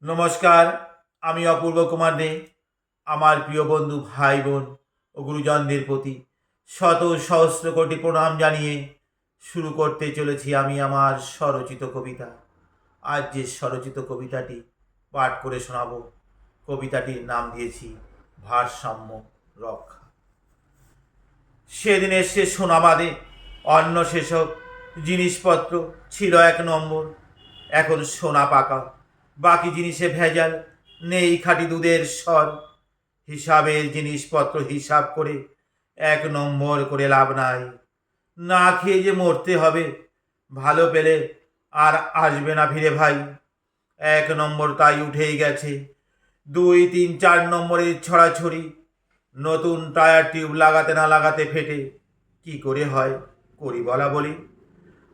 নমস্কার, আমি অপূর্ব কুমার দে। আমার প্রিয় বন্ধু, ভাই বোন ও গুরুজনদের প্রতি শত সহস্র কোটি প্রণাম জানিয়ে শুরু করতে চলেছি আমি আমার স্বরচিত কবিতা। আজ যে স্বরচিত কবিতাটি পাঠ করে শোনাব, কবিতাটির নাম দিয়েছি ভারসাম্য রক্ষা। সেদিন এসে সোনা বাদে অন্য সেসব জিনিসপত্র ছিল এক নম্বর, এখন সোনা পাকা, বাকি জিনিসে ভেজাল, নেই খাঁটি দুধের স্বর। হিসাবের জিনিসপত্র হিসাব করে এক নম্বর করে লাভ নাই, না খেয়ে যে মরতে হবে, ভালো পেলে আর আসবে না ফিরে ভাই। এক নম্বর তাই উঠেই গেছে, 2, 3, 4 নম্বরের ছড়াছড়ি। নতুন টায়ার টিউব লাগাতে না লাগাতে ফেটে, কি করে হয় করি বলা বলি।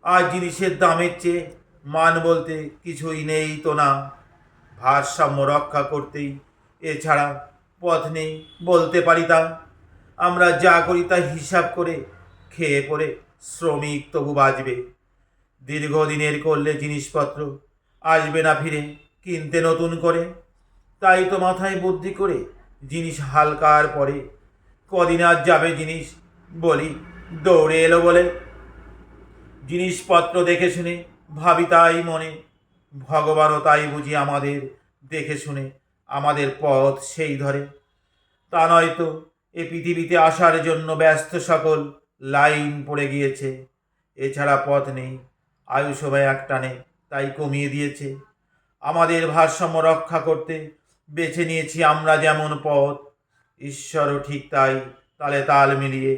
আর জিনিসের দামের চেয়ে মান বলতে কিছুই নেই তো না। ভারসাম্য রক্ষা করতেই এছাড়া পথ নেই বলতে পারি তা। আমরা যা করি তা হিসাব করে খেয়ে পড়ে শ্রমিক তবু বাঁচবে। দীর্ঘদিনের করলে জিনিসপত্র আসবে না ফিরে কিনতে নতুন করে। তাই তো মাথায় বুদ্ধি করে জিনিস হালকার পরে কদিন আর যাবে জিনিস বলি দৌড়ে এলো বলে। জিনিসপত্র দেখে শুনে ভাবি তাই মনে, ভগবানও তাই বুঝি আমাদের দেখে শুনে আমাদের পথ সেই ধরে। তা নয়তো এ পৃথিবীতে আসার জন্য ব্যস্ত সকল লাইন পড়ে গিয়েছে। এছাড়া পথ নেই, আয়ু সবাই একটানে তাই কমিয়ে দিয়েছে। আমাদের ভারসাম্য রক্ষা করতে বেছে নিয়েছি আমরা যেমন পথ, ঈশ্বরও ঠিক তাই তালে তাল মিলিয়ে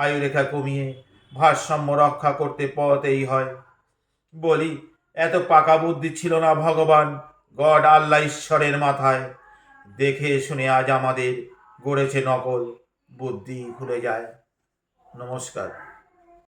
আয়ুরেখা কমিয়ে ভারসাম্য রক্ষা করতে পথ এই হয়। বলি, এত পাকা বুদ্ধি ছিল না ভগবান গড আল্লাহ ঈশ্বরের মাথায়। দেখে শুনে আজ আমাদের গড়েছে নকল, বুদ্ধি ভুলে যায়। নমস্কার।